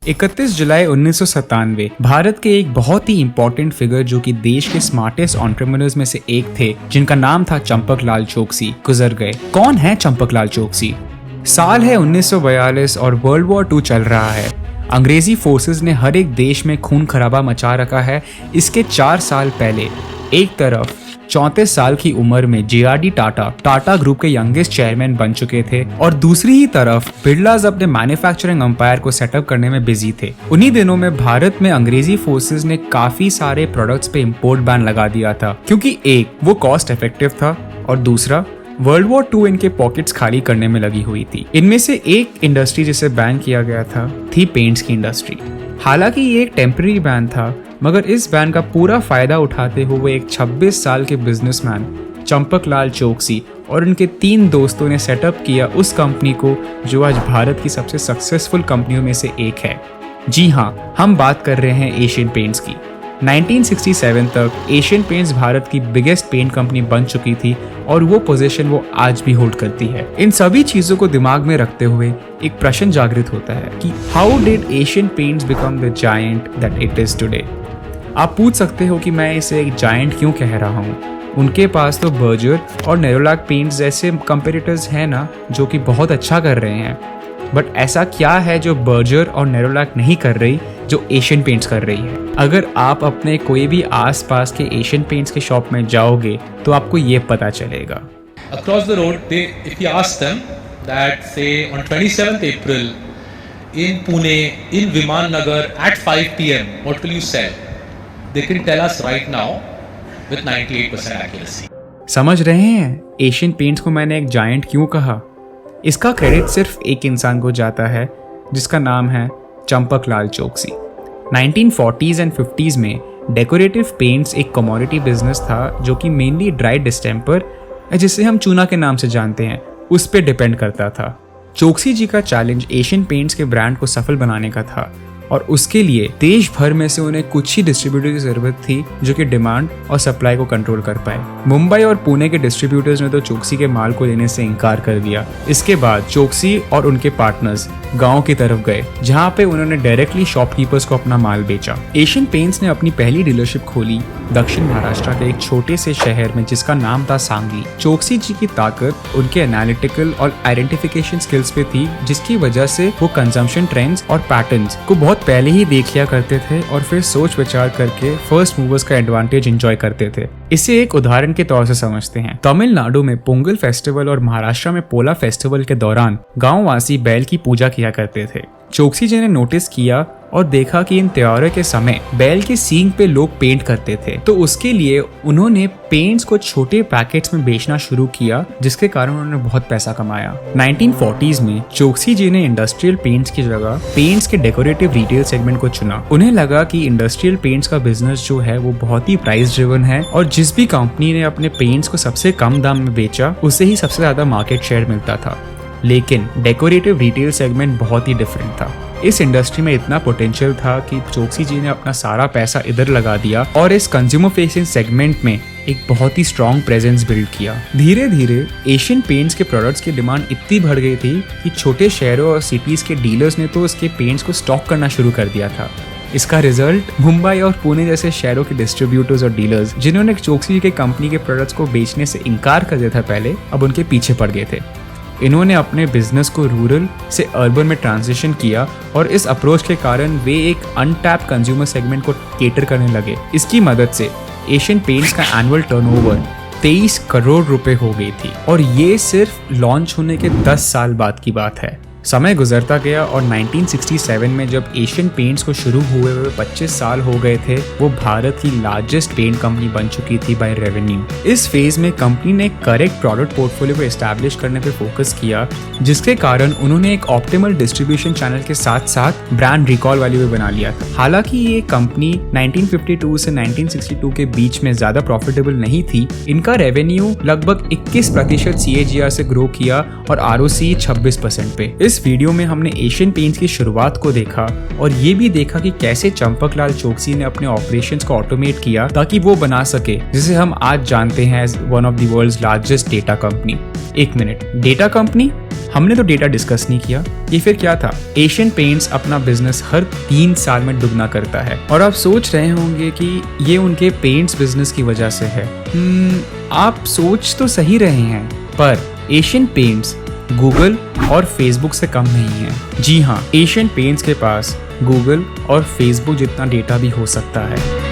31 जुलाई 1997 भारत के एक बहुत ही इंपॉर्टेंट फिगर जो कि देश के स्मार्टेस्ट एंटरप्रेन्योर्स में से एक थे, जिनका नाम था चंपकलाल चौकसी, गुजर गए। कौन है चंपकलाल चौकसी? साल है 1942 और वर्ल्ड वॉर 2 चल रहा है। अंग्रेजी फोर्सेस ने हर एक देश में खून खराबा मचा रखा है। इसके 4 साल पहले एक तरफ 34 साल की उम्र में JRD टाटा ग्रुप के यंगेस्ट चेयरमैन बन चुके थे और दूसरी ही तरफ बिरलाज अपने मैन्युफैक्चरिंग एम्पायर को सेटअप करने में बिजी थे। उन्हीं दिनों में भारत में अंग्रेजी फोर्सेस ने काफी सारे प्रोडक्ट्स पे इंपोर्ट बैन लगा दिया था, क्योंकि एक वो कॉस्ट इफेक्टिव था और दूसरा वर्ल्ड वॉर 2 इनके पॉकेट्स खाली करने में लगी हुई थी। इनमें से एक इंडस्ट्री जिसे बैन किया गया था थी पेंट्स की इंडस्ट्री। हालांकि ये एक टेम्पररी बैन था, मगर इस बैन का पूरा फायदा उठाते हुए एक 26 साल के बिजनेसमैन चंपकलाल चौकसी और उनके 3 दोस्तों ने सेटअप किया उस कंपनी को जो आज भारत की सबसे सक्सेसफुल कंपनियों में से एक है। जी हाँ, हम बात कर रहे हैं एशियन पेंट्स की। 1967 तक एशियन पेंट्स भारत की बिगेस्ट पेंट कंपनी बन चुकी थी और वो पोजीशन वो आज भी होल्ड करती है। इन सभी चीजों को दिमाग में रखते हुए एक प्रश्न जागृत होता है कि how did Asian paints become the giant that it is today. आप पूछ सकते हो कि मैं इसे एक जायंट क्यों कह रहा हूँ। उनके पास तो बर्जर और नेरोलैक पेंट्स जैसे कंपेटिटर्स हैं ना, जो कि बहुत अच्छा कर रहे हैं, बट ऐसा क्या है जो बर्जर और नेरोलैक नहीं कर रही जो एशियन पेंट्स कर रही है। अगर आप अपने कोई भी आसपास के एशियन पेंट्स के शॉप में जाओगे तो आपको ये पता चलेगा। Across the road, if you ask them that say on 27th April in Pune, in Viman Nagar at 5 PM, what will you sell? They can tell us right now with 98% accuracy. समझ रहे हैं Asian paints को मैंने एक giant क्यों कहा? इसका credit सिर्फ एक इंसान को जाता है जिसका नाम है चंपकलाल चौकसी। 1940s एंड 50s में डेकोरेटिव पेंट्स एक कमोडिटी बिजनेस था जो कि मेनली ड्राई डिस्टेम्पर, जिसे हम चूना के नाम से जानते हैं, उस पर डिपेंड करता था। चौकसी जी का चैलेंज एशियन पेंट्स के ब्रांड को सफल बनाने का था और उसके लिए देश भर में से उन्हें कुछ ही डिस्ट्रीब्यूटर की जरूरत थी जो कि डिमांड और सप्लाई को कंट्रोल कर पाए। मुंबई और पुणे के डिस्ट्रीब्यूटर्स ने तो चौकसी के माल को लेने से इनकार कर दिया। इसके बाद चौकसी और उनके पार्टनर्स गांव की तरफ गए, जहां पे उन्होंने डायरेक्टली शॉपकीपर्स को अपना माल बेचा। एशियन पेंट्स ने अपनी पहली डीलरशिप खोली दक्षिण महाराष्ट्र के एक छोटे से शहर में जिसका नाम था सांगली। चौकसी जी की ताकत उनके एनालिटिकल और आइडेंटिफिकेशन स्किल्स पे थी, जिसकी वजह से वो कंजम्पशन ट्रेंड्स और पैटर्न्स को बहुत पहले ही देख लिया करते थे और फिर सोच विचार करके फर्स्ट मूवर्स का एडवांटेज एंजॉय करते थे। इसे एक उदाहरण के तौर से समझते हैं। तमिलनाडु में पोंगल फेस्टिवल और महाराष्ट्र में पोला फेस्टिवल के दौरान गांववासी बैल की पूजा किया करते थे। चौकसी जी ने नोटिस किया और देखा कि इन त्योहारों के समय बैल के सींग पे लोग पेंट करते थे, तो उसके लिए उन्होंने पेंट्स को छोटे पैकेट्स में बेचना शुरू किया, जिसके कारण उन्होंने बहुत पैसा कमाया। 1940s में चौकसी जी ने इंडस्ट्रियल पेंट्स की जगह पेंट्स के डेकोरेटिव रिटेल सेगमेंट को चुना। उन्हें लगा कि इंडस्ट्रियल पेंट्स का बिजनेस जो है वो बहुत ही प्राइस ड्रिवन है और जिस भी कंपनी ने अपने पेंट्स को सबसे कम दाम में बेचा उसे ही सबसे ज्यादा मार्केट शेयर मिलता था। लेकिन डेकोरेटिव रिटेल सेगमेंट बहुत ही डिफरेंट था। इस इंडस्ट्री में इतना पोटेंशियल था कि चौकसी जी ने अपना सारा पैसा इधर लगा दिया और इस कंज्यूमर फेसिंग सेगमेंट में एक बहुत ही स्ट्रॉन्ग प्रेजेंस बिल्ड किया। धीरे धीरे एशियन पेंट्स के प्रोडक्ट्स की डिमांड इतनी बढ़ गई थी कि छोटे शहरों और सिटीज के डीलर्स ने तो इसके पेंट्स को स्टॉक करना शुरू कर दिया था। इसका रिजल्ट मुंबई और पुणे जैसे शहरों के डिस्ट्रीब्यूटर्स और डीलर्स, जिन्होंने चौकसी के कंपनी के प्रोडक्ट्स को बेचने से इनकार कर दिया था पहले, अब उनके पीछे पड़ गए थे। इन्होंने अपने बिजनेस को रूरल से अर्बन में ट्रांजिशन किया और इस अप्रोच के कारण वे एक अनटैप कंज्यूमर सेगमेंट को केटर करने लगे। इसकी मदद से एशियन पेंट्स का एनुअल टर्नओवर 23 करोड़ रुपए हो गई थी और ये सिर्फ लॉन्च होने के 10 साल बाद की बात है। समय गुजरता गया और 1967 में जब एशियन पेंट्स को शुरू हुए 25 साल हो गए थे, वो भारत की लार्जेस्ट पेंट कंपनी बन चुकी थी बाय रेवेन्यू। इस फेज में कंपनी ने करेक्ट प्रोडक्ट पोर्टफोलियो को एस्टैब्लिश करने पे फोकस किया, जिसके कारण उन्होंने एक ऑप्टिमल डिस्ट्रीब्यूशन चैनल के साथ साथ ब्रांड रिकॉल वैल्यू भी बना लिया था। हालांकि ये कंपनी 1952 से 1962 के बीच में ज्यादा प्रॉफिटेबल नहीं थी। इनका रेवेन्यू लगभग 21% CAGR से ग्रो किया और ROC 26% पे। इस वीडियो में हमने एशियन पेंट्स की शुरुआत को देखा और ये भी देखा कि कैसे चंपकलाल चौकसी ने अपने ऑपरेशंस को ऑटोमेट किया ताकि वो बना सके जिसे हम आज जानते हैं as one of the world's largest data company. एक मिनट, डेटा कंपनी? हमने तो डेटा डिस्कस नहीं किया, ये फिर क्या था? एशियन पेंट्स अपना बिजनेस हर 3 साल में दुगना करता है और आप सोच रहे होंगे कि ये उनके पेंट्स बिजनेस की वजह से है। आप सोच तो सही रहे हैं, पर एशियन पेंट्स गूगल और फेसबुक से कम नहीं है। जी हाँ, एशियन पेंट्स के पास गूगल और फेसबुक जितना डेटा भी हो सकता है।